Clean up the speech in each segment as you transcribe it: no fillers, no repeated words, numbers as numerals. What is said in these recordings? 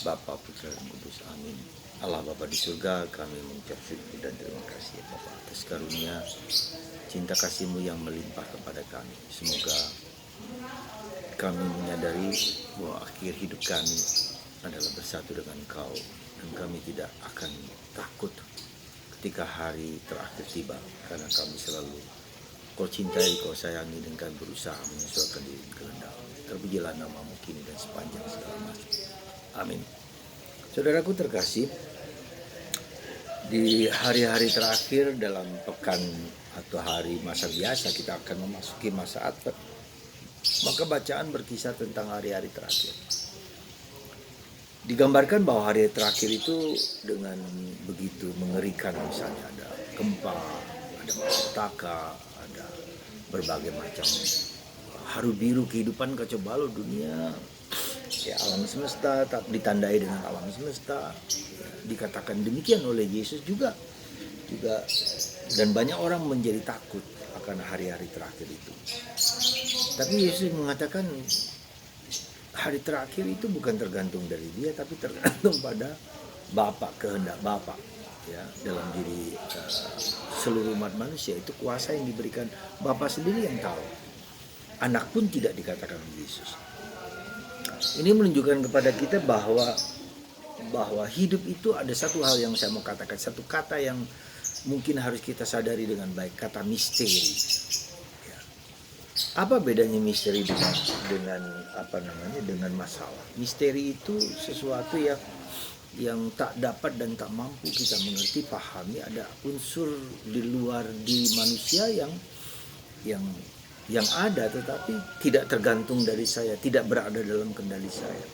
Bapa, Putra, dan Kudus. Amin. Allah Bapa di surga, kami mengucap syukur dan terima kasih ya Bapa atas karunia cinta kasih-Mu yang melimpah kepada kami. Semoga kami menyadari bahwa akhir hidup kami adalah bersatu dengan Engkau, dan kami tidak akan takut ketika hari terakhir tiba, karena kami selalu Kau cintai, Kau sayangi, dan kami berusaha menyesuaikan diri kehendak. Terpujilah nama-Mu kini dan sepanjang segala masa. Amin. Saudaraku terkasih, di hari-hari terakhir dalam pekan atau hari masa biasa kita akan memasuki masa Advent. Maka bacaan berkisah tentang hari-hari terakhir. Digambarkan bahwa hari terakhir itu dengan begitu mengerikan, misalnya ada gempa, ada malapetaka, ada berbagai macam haru biru kehidupan kacau balau dunia. Ya, alam semesta tak ditandai dengan alam semesta. Ya, dikatakan demikian oleh Yesus juga dan banyak orang menjadi takut akan hari-hari terakhir itu. Tapi Yesus mengatakan hari terakhir itu bukan tergantung dari dia, tapi tergantung pada Bapa, kehendak Bapa ya dalam diri seluruh umat manusia. Itu kuasa yang diberikan Bapa sendiri yang tahu. Anak pun tidak dikatakan oleh Yesus. Ini menunjukkan kepada kita bahwa hidup itu ada satu hal yang saya mau katakan, satu kata yang mungkin harus kita sadari dengan baik, kata misteri. Ya. Apa bedanya misteri dengan dengan masalah? Misteri itu sesuatu yang tak dapat dan tak mampu kita mengerti, pahami. Ada unsur di luar diri manusia yang ada tetapi tidak tergantung dari saya, tidak berada dalam kendali saya.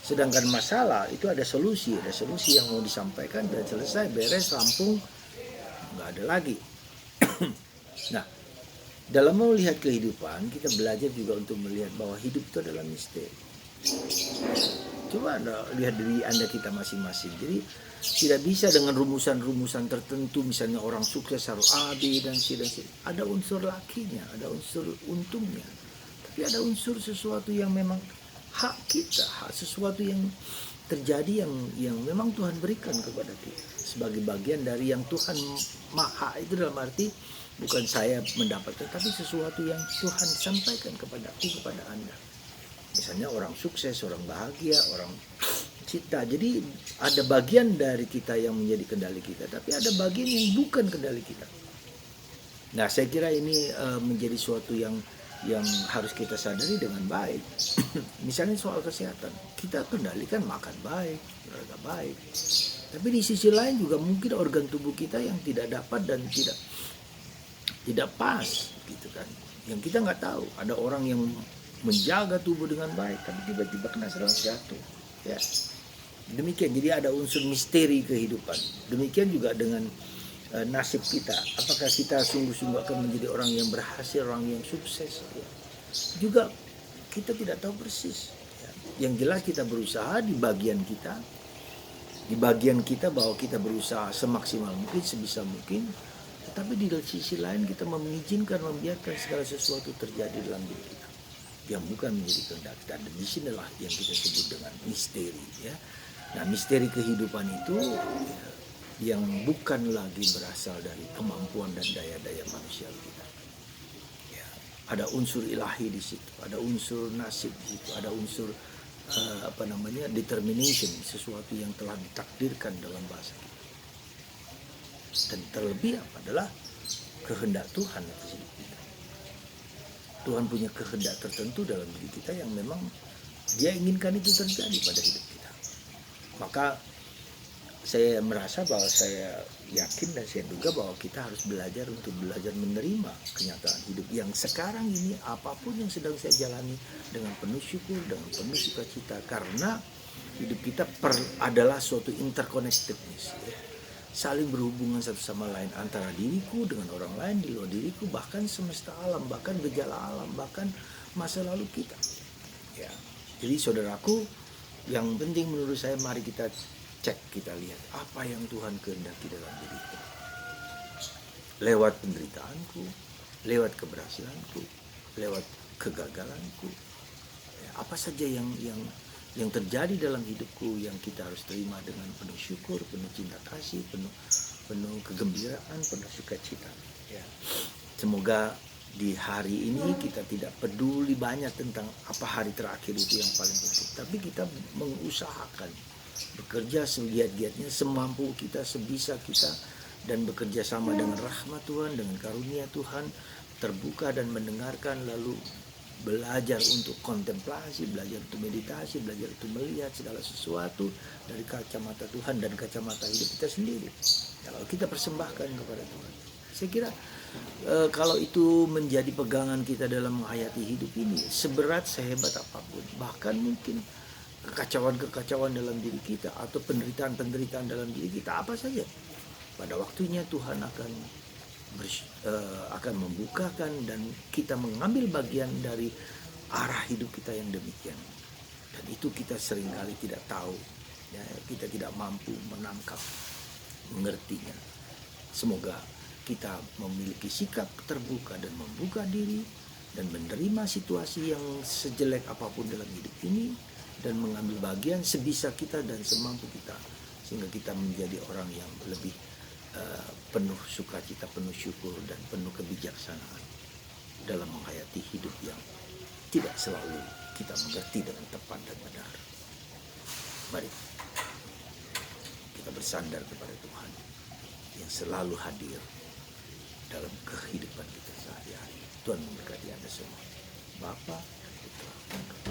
Sedangkan masalah itu ada solusi yang mau disampaikan dan selesai, beres, rampung, nggak ada lagi. Nah, dalam melihat kehidupan kita belajar juga untuk melihat bahwa hidup itu adalah misteri. Coba lihat diri Anda kita masing-masing. Jadi tidak bisa dengan rumusan-rumusan tertentu, misalnya orang sukses harus A, B, dan C dan C. Ada unsur lakinya, ada unsur untungnya. Tapi ada unsur sesuatu yang memang hak kita, sesuatu yang terjadi yang memang Tuhan berikan kepada kita sebagai bagian dari yang Tuhan maha. Itu dalam arti bukan saya mendapatkan, tapi sesuatu yang Tuhan sampaikan kepadaku, kepada Anda. Misalnya orang sukses, orang bahagia, orang cita. Jadi ada bagian dari kita yang menjadi kendali kita, tapi ada bagian yang bukan kendali kita. Nah, saya kira ini menjadi suatu yang harus kita sadari dengan baik. Misalnya soal kesehatan, kita kendalikan makan baik, olahraga baik. Tapi di sisi lain juga mungkin organ tubuh kita yang tidak dapat dan tidak pas, gitu kan. Yang kita nggak tahu. Ada orang yang menjaga tubuh dengan baik, tapi tiba-tiba kena serangan jantung. Ya, demikian. Jadi ada unsur misteri kehidupan. Demikian juga dengan nasib kita. Apakah kita sungguh-sungguh akan menjadi orang yang berhasil, orang yang sukses? Ya. Juga kita tidak tahu persis. Ya. Yang jelas kita berusaha di bagian kita bahwa kita berusaha semaksimal mungkin, sebisa mungkin. Tetapi di sisi lain kita membiarkan segala sesuatu terjadi dalam diri kita yang bukan menjadi kehendak kita. Dan disinilah yang kita sebut dengan misteri. Ya. Nah, misteri kehidupan itu yang bukan lagi berasal dari kemampuan dan daya-daya manusia kita. Ya, ada unsur ilahi di situ, ada unsur nasib di situ, ada unsur determination, sesuatu yang telah ditakdirkan dalam bahasa kita. Dan terlebih adalah kehendak Tuhan atas hidup kita. Tuhan punya kehendak tertentu dalam diri kita yang memang Dia inginkan itu terjadi pada hidup kita. Maka saya merasa bahwa saya yakin dan saya duga bahwa kita harus belajar menerima kenyataan hidup yang sekarang ini, apapun yang sedang saya jalani, dengan penuh syukur, dengan penuh sukacita, karena hidup kita adalah suatu interconnectedness, ya. Saling berhubungan satu sama lain, antara diriku dengan orang lain, di luar diriku, bahkan semesta alam, bahkan gejala alam, bahkan masa lalu kita. Ya. Jadi saudaraku, yang penting menurut saya, mari kita cek, kita lihat apa yang Tuhan kehendaki dalam diriku. Lewat penderitaanku, lewat keberhasilanku, lewat kegagalanku. Ya, apa saja yang yang terjadi dalam hidupku yang kita harus terima dengan penuh syukur, penuh cinta kasih, penuh kegembiraan, penuh sukacita. Ya. Semoga di hari ini kita tidak peduli banyak tentang apa hari terakhir itu yang paling penting, tapi kita mengusahakan bekerja segiat-giatnya, semampu kita, sebisa kita, dan bekerja sama dengan rahmat Tuhan, dengan karunia Tuhan, terbuka dan mendengarkan, lalu belajar untuk kontemplasi, belajar untuk meditasi, belajar untuk melihat segala sesuatu dari kacamata Tuhan dan kacamata hidup kita sendiri. Kalau kita persembahkan kepada Tuhan, saya kira kalau itu menjadi pegangan kita dalam menghayati hidup ini, seberat sehebat apapun, bahkan mungkin kekacauan-kekacauan dalam diri kita atau penderitaan-penderitaan dalam diri kita apa saja, pada waktunya Tuhan akan membukakan dan kita mengambil bagian dari arah hidup kita yang demikian. Dan itu kita seringkali tidak tahu, ya, kita tidak mampu menangkap, mengertinya. Semoga kita memiliki sikap terbuka dan membuka diri dan menerima situasi yang sejelek apapun dalam hidup ini dan mengambil bagian sebisa kita dan semampu kita, sehingga kita menjadi orang yang lebih penuh sukacita, penuh syukur, dan penuh kebijaksanaan dalam menghayati hidup yang tidak selalu kita mengerti dengan tepat dan benar. Mari kita bersandar kepada Tuhan yang selalu hadir dalam kehidupan kita sehari-hari. Tuhan memberkati Anda semua. Bapa, Putra, dan Roh